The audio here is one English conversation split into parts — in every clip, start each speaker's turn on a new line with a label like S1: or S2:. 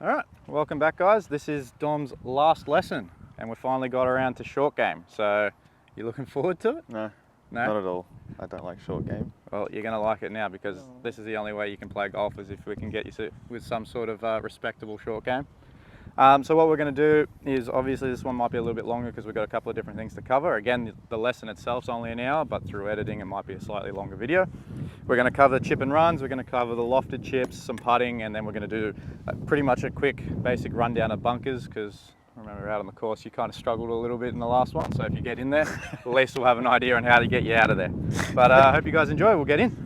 S1: All right, welcome back guys. This is Dom's last lesson and we finally got around to short game. So, you looking forward to it?
S2: No,
S1: No?
S2: not at all. I don't like short game.
S1: Well, you're going to like it now because this is the only way you can play golf is if we can get you with some sort of respectable short game. So what we're going to do is, obviously this one might be a little bit longer because we've got a couple of different things to cover. Again, the lesson itself's only an hour, but through editing it might be a slightly longer video. We're going to cover chip and runs, we're going to cover the lofted chips, some putting, and then we're going to do pretty much a quick basic rundown of bunkers because remember out on the course you kind of struggled a little bit in the last one, so if you get in there, at least we'll have an idea on how to get you out of there. But I hope you guys enjoy, we'll get in.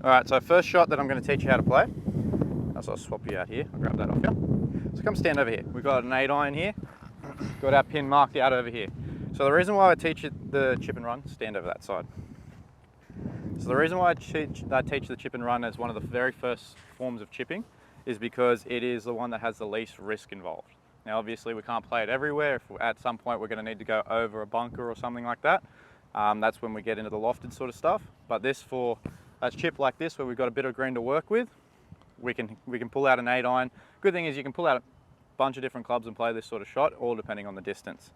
S1: Alright, so first shot that I'm going to teach you how to play, so I'll swap you out here, I'll grab that off you. So come stand over here, we've got an 8-iron here, got our pin marked out over here. So the reason why I teach it the chip and run, stand over that side. So the reason why I teach the chip and run as one of the very first forms of chipping is because it is the one that has the least risk involved. Now obviously we can't play it everywhere. If at some point we're going to need to go over a bunker or something like that, that's when we get into the lofted sort of stuff. But this for a chip like this where we've got a bit of green to work with, we can pull out an 8-iron. Good thing is you can pull out a bunch of different clubs and play this sort of shot, all depending on the distance.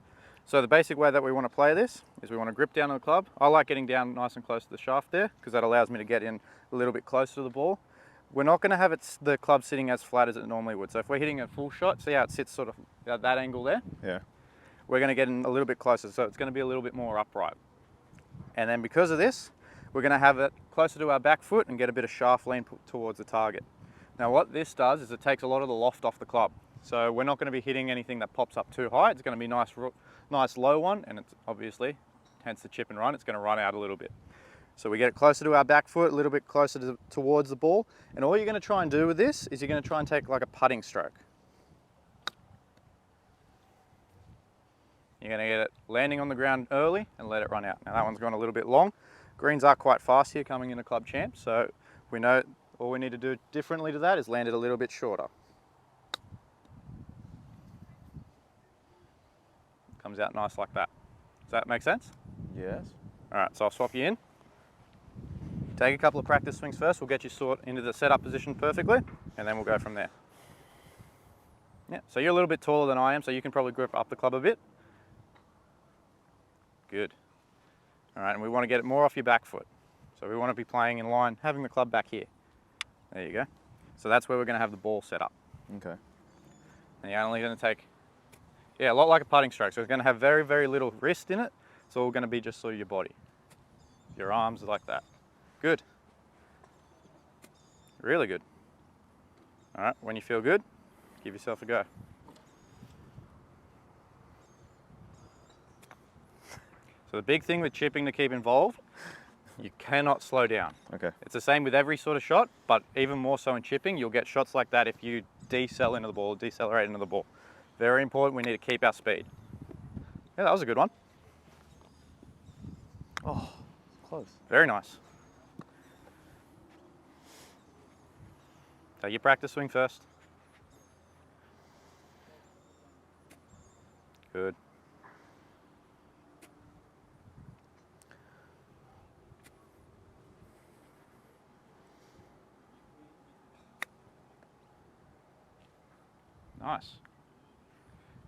S1: So the basic way that we want to play this is we want to grip down on the club. I like getting down nice and close to the shaft there because that allows me to get in a little bit closer to the ball. We're not going to have the club sitting as flat as it normally would. So if we're hitting a full shot, see how it sits sort of at that angle there?
S2: Yeah.
S1: We're going to get in a little bit closer, so it's going to be a little bit more upright. And then because of this, we're going to have it closer to our back foot and get a bit of shaft lean towards the target. Now what this does is it takes a lot of the loft off the club. So we're not going to be hitting anything that pops up too high. It's going to be nice low one, and it's obviously, hence the chip and run, it's going to run out a little bit. So we get it closer to our back foot, a little bit closer towards the ball, and all you're going to try and do with this is you're going to try and take like a putting stroke. You're going to get it landing on the ground early and let it run out. Now that one's gone a little bit long. Greens are quite fast here coming into Club Champ, so we know all we need to do differently to that is land it a little bit shorter. Comes out nice like that. Does that make sense?
S2: Yes.
S1: All right, so I'll swap you in. Take a couple of practice swings first. We'll get you into the setup position perfectly, and then we'll go from there. Yeah, so you're a little bit taller than I am, so you can probably grip up the club a bit. Good. All right, and we want to get it more off your back foot. So we want to be playing in line, having the club back here. There you go. So that's where we're going to have the ball set up.
S2: Okay.
S1: And you're only going to take, yeah, a lot like a putting stroke. So it's going to have very, very little wrist in it. It's all going to be just sort of your body. Your arms like that. Good. Really good. All right, when you feel good, give yourself a go. So the big thing with chipping to keep involved, you cannot slow down.
S2: Okay.
S1: It's the same with every sort of shot, but even more so in chipping, you'll get shots like that if you decel into the ball, decelerate into the ball. Very important, we need to keep our speed. Yeah, that was a good one.
S2: Oh, close.
S1: Very nice. Take your practice swing first. Good. Nice.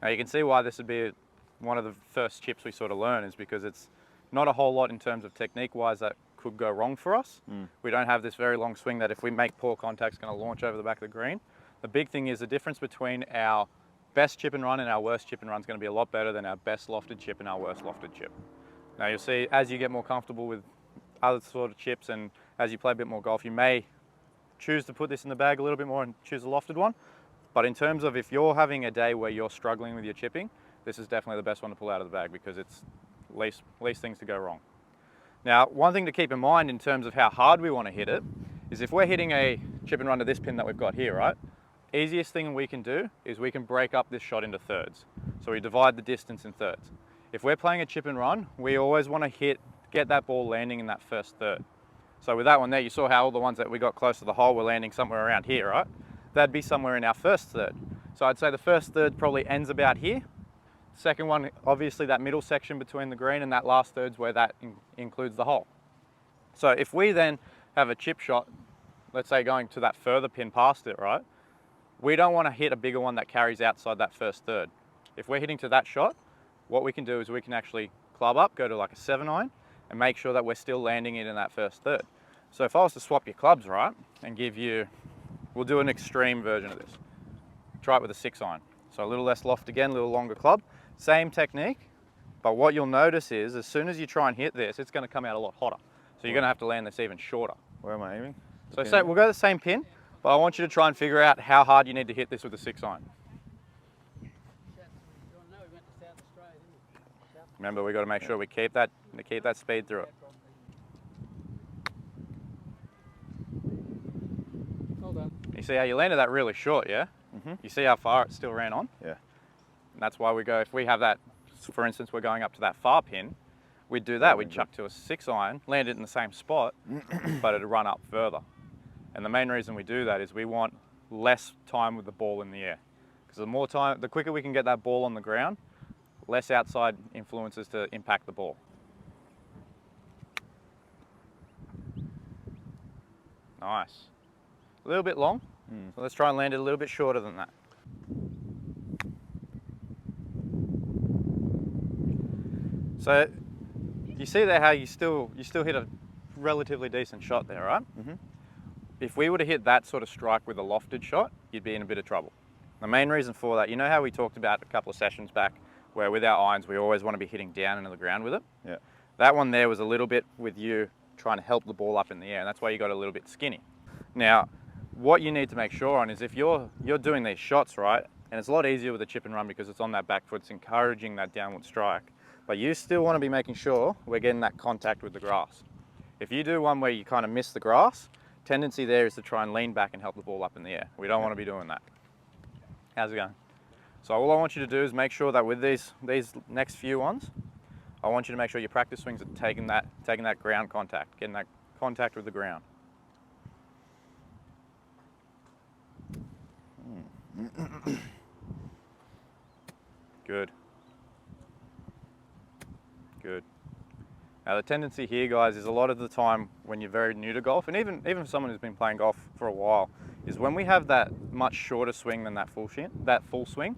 S1: Now you can see why this would be one of the first chips we sort of learn is because it's not a whole lot in terms of technique wise that could go wrong for us. We don't have this very long swing that if we make poor contact is going to launch over the back of the green. The big thing is the difference between our best chip and run and our worst chip and run is going to be a lot better than our best lofted chip and our worst lofted chip. Now you'll see as you get more comfortable with other sort of chips and as you play a bit more golf, you may choose to put this in the bag a little bit more and choose a lofted one. But in terms of if you're having a day where you're struggling with your chipping, this is definitely the best one to pull out of the bag because it's least things to go wrong. Now, one thing to keep in mind in terms of how hard we want to hit it is if we're hitting a chip and run to this pin that we've got here, right? Easiest thing we can do is we can break up this shot into thirds. So we divide the distance in thirds. If we're playing a chip and run, we always want to get that ball landing in that first third. So with that one there, you saw how all the ones that we got close to the hole were landing somewhere around here, right? That'd be somewhere in our first third. So I'd say the first third probably ends about here. Second one, obviously that middle section between the green and that last third's where that includes the hole. So if we then have a chip shot, let's say going to that further pin past it, right? We don't want to hit a bigger one that carries outside that first third. If we're hitting to that shot, what we can do is we can actually club up, go to like a 7-iron, and make sure that we're still landing it in that first third. So if I was to swap your clubs, right, and give you, we'll do an extreme version of this. Try it with a 6-iron. So a little less loft again, a little longer club. Same technique, but what you'll notice is as soon as you try and hit this, it's going to come out a lot hotter. So you're going to have to land this even shorter.
S2: Where am I aiming?
S1: So say we'll go the same pin, but I want you to try and figure out how hard you need to hit this with a 6-iron. Remember, we've got to make sure we keep that speed through it.
S3: Well done.
S1: You see how you landed that really short, yeah?
S2: Mm-hmm.
S1: You see how far it still ran on?
S2: Yeah.
S1: And that's why we go, if we have that, for instance, we're going up to that far pin, we'd do that. We'd chuck to a 6-iron, land it in the same spot, but it'd run up further. And the main reason we do that is we want less time with the ball in the air. Because the quicker we can get that ball on the ground, less outside influences to impact the ball. Nice. A little bit long, so let's try and land it a little bit shorter than that. So you see there how you still hit a relatively decent shot there, right?
S2: Mm-hmm.
S1: If we were to hit that sort of strike with a lofted shot, you'd be in a bit of trouble. The main reason for that, you know how we talked about a couple of sessions back where with our irons we always want to be hitting down into the ground with it?
S2: Yeah.
S1: That one there was a little bit with you trying to help the ball up in the air, and that's why you got a little bit skinny. Now, what you need to make sure on is if you're doing these shots, right, and it's a lot easier with a chip and run because it's on that back foot, it's encouraging that downward strike, but you still want to be making sure we're getting that contact with the grass. If you do one where you kind of miss the grass, tendency there is to try and lean back and help the ball up in the air. We don't want to be doing that. How's it going? So all I want you to do is make sure that with these next few ones, I want you to make sure your practice swings are taking that ground contact, getting that contact with the ground. Good. Good. Now the tendency here, guys, is a lot of the time when you're very new to golf, and even for someone who's been playing golf for a while, is when we have that much shorter swing than that full swing,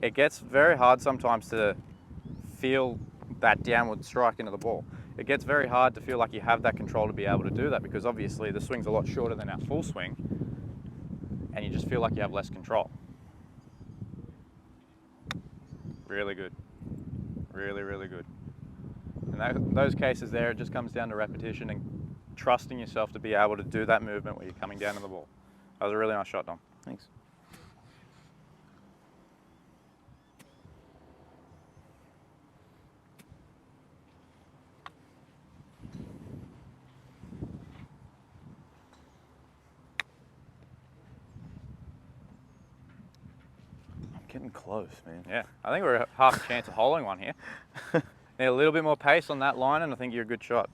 S1: it gets very hard sometimes to feel that downward strike into the ball. It gets very hard to feel like you have that control to be able to do that because obviously the swing's a lot shorter than our full swing, and you just feel like you have less control. Really good. Really, really good. In those cases there, it just comes down to repetition and trusting yourself to be able to do that movement where you're coming down to the ball. That was a really nice shot, Dom.
S2: Thanks. I'm getting close, man.
S1: Yeah, I think we're half a chance of holding one here. Need a little bit more pace on that line and I think you're a good shot.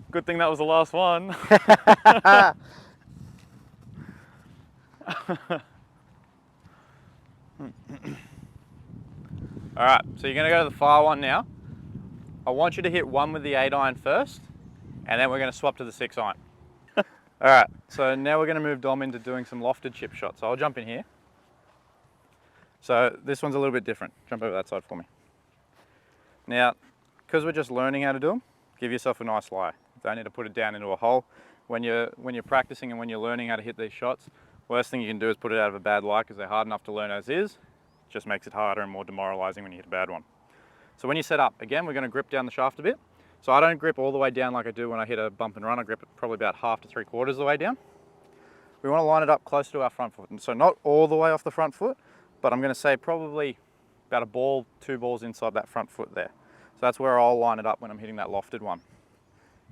S1: Good thing that was the last one. All right, so you're gonna go to the far one now. I want you to hit one with the 8-iron first, and then we're gonna swap to the 6-iron. All right, so now we're gonna move Dom into doing some lofted chip shots. So I'll jump in here. So this one's a little bit different. Jump over that side for me. Now, because we're just learning how to do them, give yourself a nice lie. Don't need to put it down into a hole. When you're practicing and when you're learning how to hit these shots, worst thing you can do is put it out of a bad lie because they're hard enough to learn as is. Just makes it harder and more demoralizing when you hit a bad one. So when you set up, again, we're going to grip down the shaft a bit. So I don't grip all the way down like I do when I hit a bump and run. I grip it probably about half to 3/4 of the way down. We want to line it up close to our front foot. And so not all the way off the front foot, but I'm going to say probably about a ball, 2 balls inside that front foot there. So that's where I'll line it up when I'm hitting that lofted one.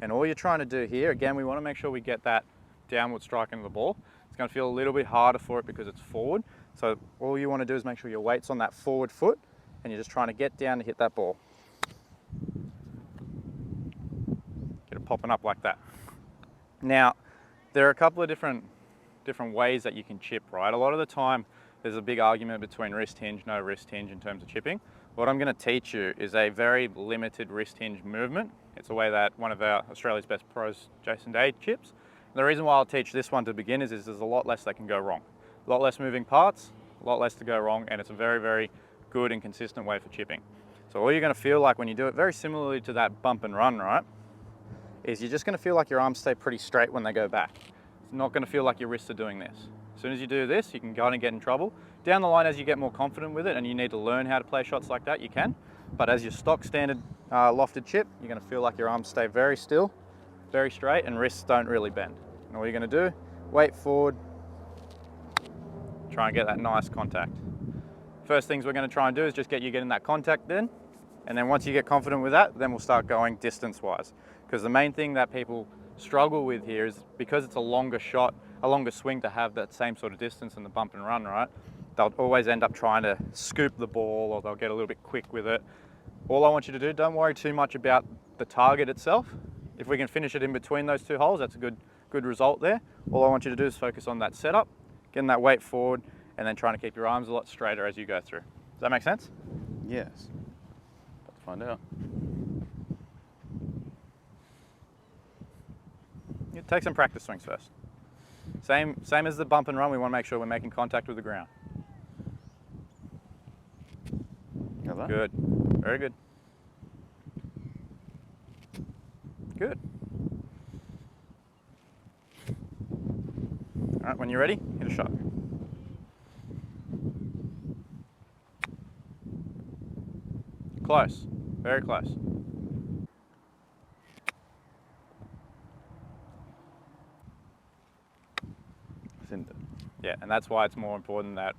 S1: And all you're trying to do here, again, we want to make sure we get that downward strike into the ball. It's going to feel a little bit harder for it because it's forward. So all you want to do is make sure your weight's on that forward foot and you're just trying to get down to hit that ball. Get a popping up like that. Now, there are a couple of different ways that you can chip, right? A lot of the time, there's a big argument between wrist hinge, no wrist hinge in terms of chipping. What I'm going to teach you is a very limited wrist hinge movement. It's a way that one of our Australia's best pros, Jason Day, chips. And the reason why I'll teach this one to beginners is there's a lot less that can go wrong. A lot less moving parts, a lot less to go wrong, and it's a very, very good and consistent way for chipping. So all you're going to feel like when you do it, very similarly to that bump and run, right, is you're just going to feel like your arms stay pretty straight when they go back. It's not going to feel like your wrists are doing this. As soon as you do this, you can kind of get in trouble. Down the line, as you get more confident with it and you need to learn how to play shots like that, you can. But as your stock standard lofted chip, you're going to feel like your arms stay very still, very straight, and wrists don't really bend. And all you're going to do, weight forward, try and get that nice contact. First things we're going to try and do is just get you getting that contact in, and then once you get confident with that, then we'll start going distance-wise. Because the main thing that people struggle with here is because it's a longer shot, a longer swing to have that same sort of distance in the bump and run, right? They'll always end up trying to scoop the ball, or they'll get a little bit quick with it. All I want you to do, don't worry too much about the target itself. If we can finish it in between those two holes, that's a good result there. All I want you to do is focus on that setup, getting that weight forward, and then trying to keep your arms a lot straighter as you go through. Does that make sense?
S2: Yes. Let's find out.
S1: You take some practice swings first. Same as the bump and run, we want to make sure we're making contact with the ground.
S2: Got that?
S1: Good. Very good. Good. All right, when you're ready, hit a shot. Close. Very close. Yeah, and that's why it's more important that,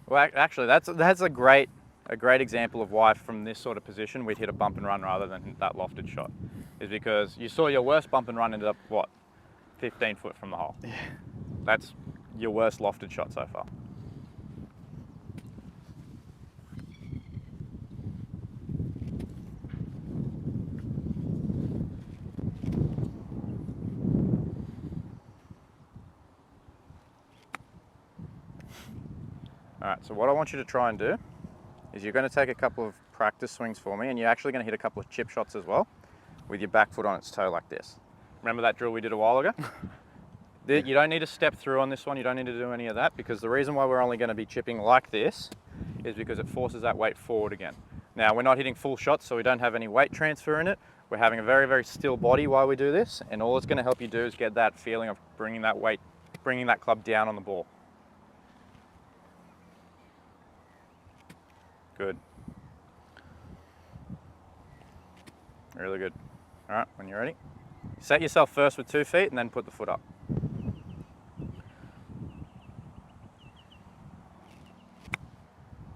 S1: well, actually, that's a great example of why from this sort of position we'd hit a bump and run rather than that lofted shot, is because you saw your worst bump and run ended up, what, 15 foot from the hole.
S2: Yeah.
S1: That's your worst lofted shot so far. All right, so what I want you to try and do is you're going to take a couple of practice swings for me, and you're actually going to hit a couple of chip shots as well with your back foot on its toe like this. Remember that drill we did a while ago? You don't need to step through on this one. You don't need to do any of that, because the reason why we're only going to be chipping like this is because it forces that weight forward again. Now, we're not hitting full shots, so we don't have any weight transfer in it. We're having a very, very still body while we do this, and all it's going to help you do is get that feeling of bringing that club down on the ball. Good. Really good. All right, when you're ready, set yourself first with 2 feet and then put the foot up.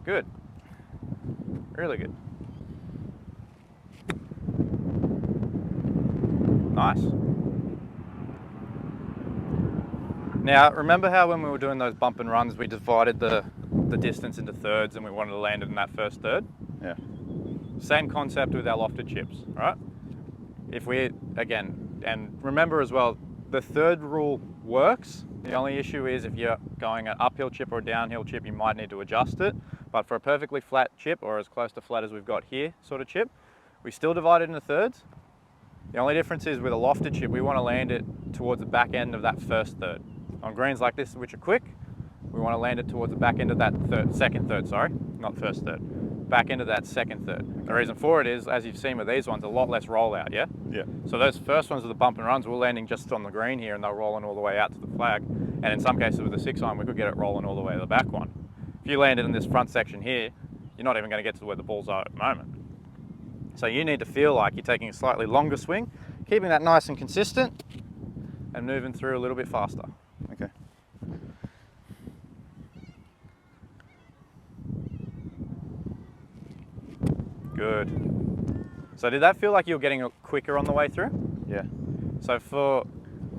S1: Good. Really good. Nice. Now, remember how when we were doing those bump and runs, we divided the distance into thirds and we wanted to land it in that first third?
S2: Yeah.
S1: Same concept with our lofted chips, right? If we, again, and remember as well, the third rule works. The only issue is if you're going an uphill chip or a downhill chip, you might need to adjust it. But for a perfectly flat chip, or as close to flat as we've got here sort of chip, we still divide it into thirds. The only difference is with a lofted chip, we want to land it towards the back end of that first third. On greens like this, which are quick, we want to land it towards the back end of that second third, not first third. Back end of that second third. Okay. The reason for it is, as you've seen with these ones, a lot less rollout, yeah?
S2: Yeah.
S1: So those first ones with the bump and runs, we're landing just on the green here and they're rolling all the way out to the flag. And in some cases with the 6-iron, we could get it rolling all the way to the back one. If you landed in this front section here, you're not even going to get to where the balls are at the moment. So you need to feel like you're taking a slightly longer swing, keeping that nice and consistent, and moving through a little bit faster.
S2: Okay.
S1: Good. So did that feel like you were getting quicker on the way through?
S2: Yeah.
S1: So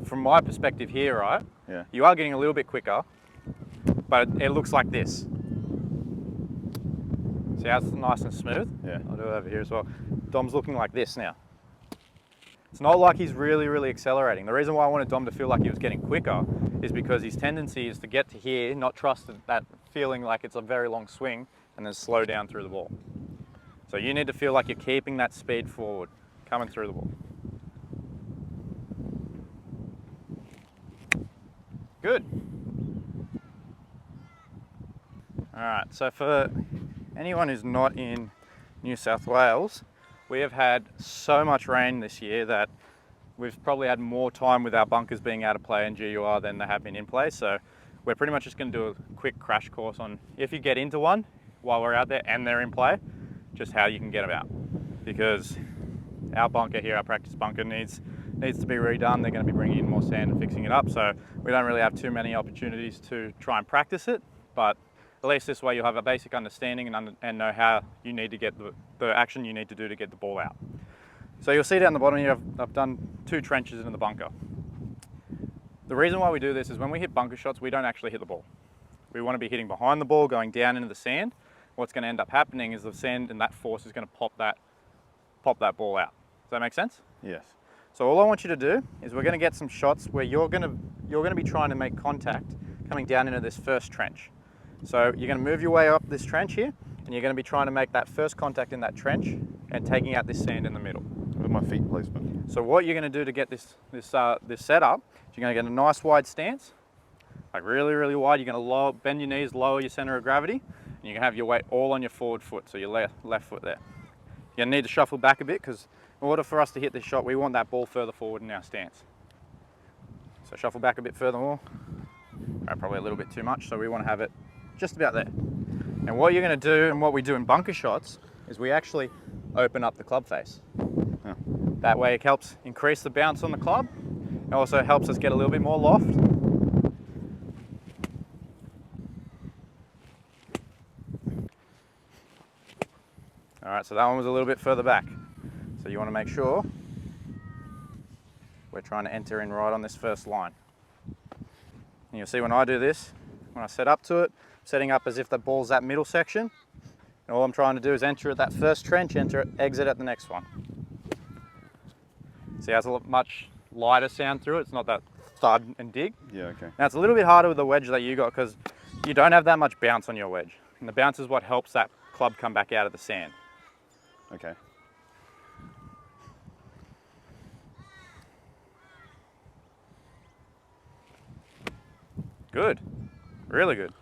S1: from my perspective here, right?
S2: Yeah.
S1: You are getting a little bit quicker, but it looks like this. See how it's nice and smooth?
S2: Yeah.
S1: I'll do it over here as well. Dom's looking like this now. It's not like he's really accelerating. The reason why I wanted Dom to feel like he was getting quicker is because his tendency is to get to here, not trust that feeling like it's a very long swing, and then slow down through the ball. So you need to feel like you're keeping that speed forward, coming through the ball. Good. All right, so for anyone who's not in New South Wales, we have had so much rain this year that we've probably had more time with our bunkers being out of play in GUR than they have been in play. So we're pretty much just going to do a quick crash course on if you get into one while we're out there and they're in play, just how you can get them out. Because our bunker here, our practice bunker, needs to be redone. They're going to be bringing in more sand and fixing it up. So we don't really have too many opportunities to try and practice it, but at least this way you'll have a basic understanding and know how you need to get the action you need to do to get the ball out. So you'll see down the bottom here, I've done 2 trenches into the bunker. The reason why we do this is when we hit bunker shots, we don't actually hit the ball. We want to be hitting behind the ball, going down into the sand. What's going to end up happening is the sand and that force is going to pop that ball out. Does that make sense?
S2: Yes.
S1: So all I want you to do is we're going to get some shots where you're going to be trying to make contact coming down into this first trench. So you're going to move your way up this trench here, and you're going to be trying to make that first contact in that trench and taking out this sand in the middle.
S2: With my feet placement.
S1: So what you're going to do to get this setup is you're going to get a nice wide stance, like really wide. You're going to bend your knees, lower your center of gravity, and you're going to have your weight all on your forward foot, so your left foot there. You're going to need to shuffle back a bit because in order for us to hit this shot, we want that ball further forward in our stance. So shuffle back a bit further more. Probably a little bit too much, so we want to have it just about there. And what you're going to do, and what we do in bunker shots, is we actually open up the club face.
S2: Yeah.
S1: That way it helps increase the bounce on the club. It also helps us get a little bit more loft. All right, so that one was a little bit further back. So you want to make sure we're trying to enter in right on this first line. And you'll see when I do this, when I set up to it, setting up as if the ball's that middle section. And all I'm trying to do is enter at that first trench, enter it, exit at the next one. See, it has a much lighter sound through it. It's not that thud and dig.
S2: Yeah, okay.
S1: Now it's a little bit harder with the wedge that you got because you don't have that much bounce on your wedge. And the bounce is what helps that club come back out of the sand.
S2: Okay.
S1: Good. Really good.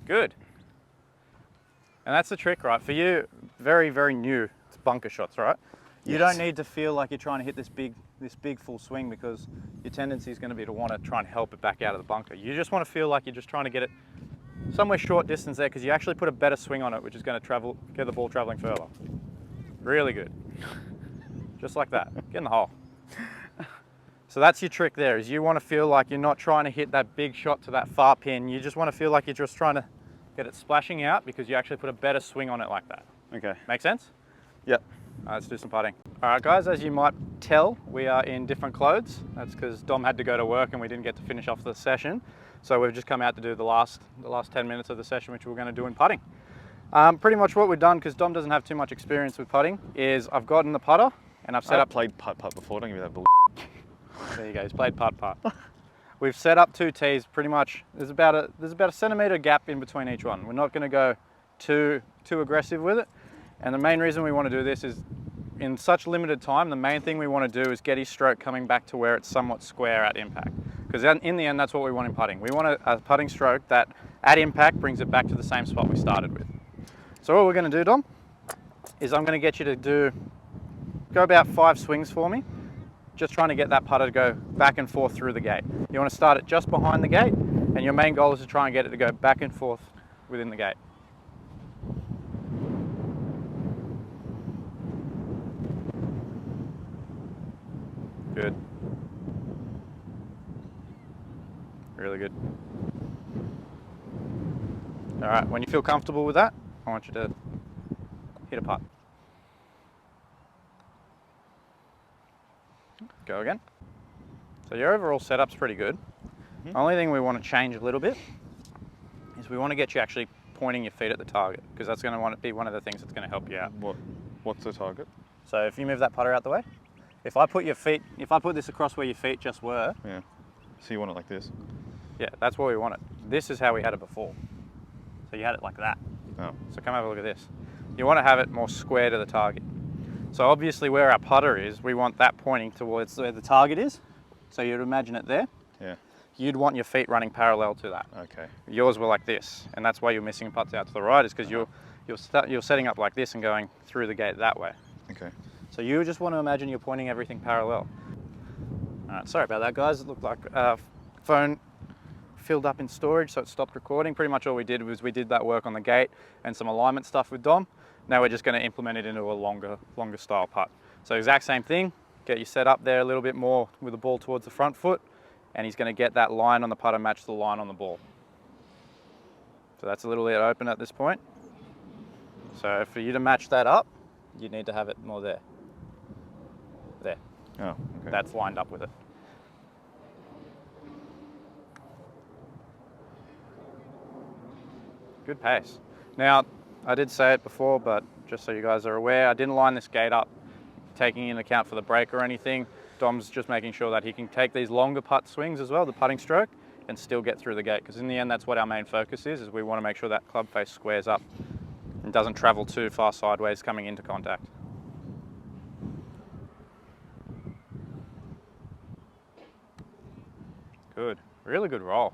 S1: Good. And that's the trick, right? For you, very new to bunker shots, right? You don't need to feel like you're trying to hit this big full swing because your tendency is going to be to want to try and help it back out of the bunker. You just want to feel like you're just trying to get it somewhere short distance there because you actually put a better swing on it, which is going to get the ball traveling further. Really good. Just like that. Get in the hole. So that's your trick there, is you want to feel like you're not trying to hit that big shot to that far pin. You just want to feel like you're just trying to get it splashing out because you actually put a better swing on it like that.
S2: Okay.
S1: Make sense?
S2: Yep.
S1: All right, let's do some putting. All right, guys, as you might tell, we are in different clothes. That's because Dom had to go to work and we didn't get to finish off the session. So we've just come out to do the last 10 minutes of the session, which we're going to do in putting. Pretty much what we've done, because Dom doesn't have too much experience with putting, is I've gotten the putter and I've set up.
S2: Played putt before. Don't give me that bull.
S1: There you go. He's played putt. We've set up 2 tees. Pretty much, there's about a centimetre gap in between each one. We're not going to go too aggressive with it. And the main reason we want to do this is, in such limited time, the main thing we want to do is get his stroke coming back to where it's somewhat square at impact. Because in the end, that's what we want in putting. We want a putting stroke that, at impact, brings it back to the same spot we started with. So what we're going to do, Dom, is I'm going to get you to go about 5 swings for me, just trying to get that putter to go back and forth through the gate. You want to start it just behind the gate, and your main goal is to try and get it to go back and forth within the gate. Good. Really good. All right, when you feel comfortable with that, I want you to hit a putt. Go again. So your overall setup's pretty good. The only thing we want to change a little bit is we want to get you actually pointing your feet at the target, because that's going to be one of the things that's going to help you out.
S2: What? What's the target?
S1: So if you move that putter out the way, if I put this across where your feet just were,
S2: Yeah. So you want it like this?
S1: yeah, that's where we want it. This is how we had it before. So you had it like that.
S2: Oh.
S1: So come have a look at this. You want to have it more square to the target. So obviously where our putter is, we want that pointing towards where the target is. So you'd imagine it there.
S2: Yeah.
S1: You'd want your feet running parallel to that.
S2: Okay.
S1: Yours were like this, and that's why you're missing putts out to the right, is because you're setting up like this and going through the gate that way.
S2: Okay.
S1: So you just want to imagine you're pointing everything parallel. All right, sorry about that, guys. It looked like phone filled up in storage, so it stopped recording. Pretty much all we did was we did that work on the gate and some alignment stuff with Dom. Now we're just going to implement it into a longer style putt. So exact same thing, get you set up there a little bit more with the ball towards the front foot, and he's going to get that line on the putter match the line on the ball. So that's a little bit open at this point. So for you to match that up, you need to have it more there. There.
S2: Oh, okay.
S1: That's lined up with it. Good pace. Now, I did say it before, but just so you guys are aware, I didn't line this gate up taking into account for the break or anything. Dom's just making sure that he can take these longer putt swings as well, the putting stroke, and still get through the gate. Because in the end, that's what our main focus is we want to make sure that club face squares up and doesn't travel too far sideways coming into contact. Good, really good roll.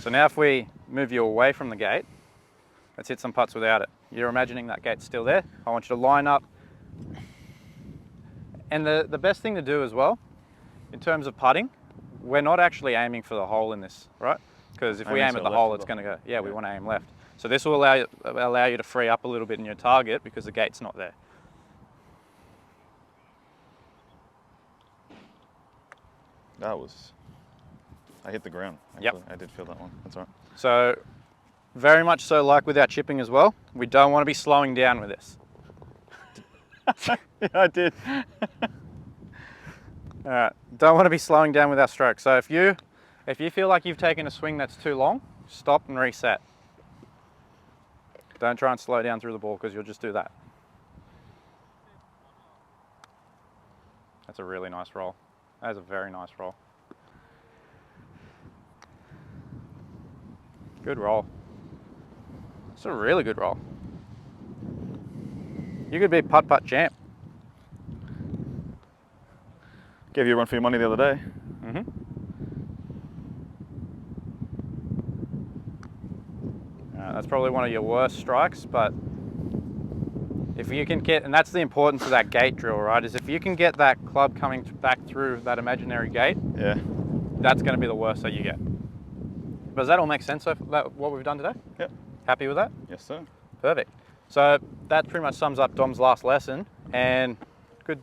S1: So now if we move you away from the gate, let's hit some putts without it. You're imagining that gate's still there. I want you to line up. And the best thing to do as well, in terms of putting, we're not actually aiming for the hole in this, right? Because if we aim at the hole, it's going to go, yeah, we want to aim left. So this will allow you to free up a little bit in your target because the gate's not there.
S2: I hit the ground. Actually.
S1: Yep.
S2: I did feel that one. That's all right.
S1: So very much so like with our chipping as well, we don't want to be slowing down with this.
S2: Yeah, I did.
S1: All right, don't want to be slowing down with our stroke. So if you feel like you've taken a swing that's too long, stop and reset. Don't try and slow down through the ball because you'll just do that. That's a really nice roll. That is a very nice roll. Good roll. It's a really good roll. You could be putt-putt champ.
S2: Gave you a run for your money the other day.
S1: Mm-hmm. That's probably one of your worst strikes, but if you can get, and that's the importance of that gate drill, right, is if you can get that club coming back through that imaginary gate,
S2: Yeah.
S1: that's going to be the worst that you get. Does that all make sense, what we've done today?
S2: Yep.
S1: Happy with that?
S2: Yes, sir.
S1: Perfect. So that pretty much sums up Dom's last lesson, and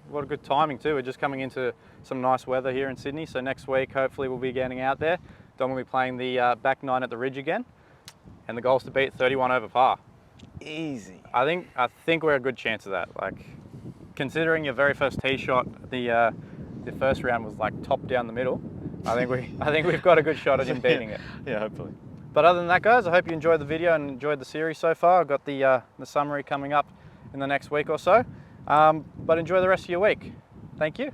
S1: what a good timing too. We're just coming into some nice weather here in Sydney, so next week hopefully we'll be getting out there. Dom will be playing the back nine at the Ridge again, and the goal is to beat 31 over par.
S2: Easy.
S1: I think we're a good chance of that. Like, considering your very first tee shot, the first round was like top down the middle. I think we've got a good shot at him beating it.
S2: Yeah, hopefully.
S1: But other than that, guys, I hope you enjoyed the video and enjoyed the series so far. I've got the summary coming up in the next week or so. But enjoy the rest of your week. Thank you.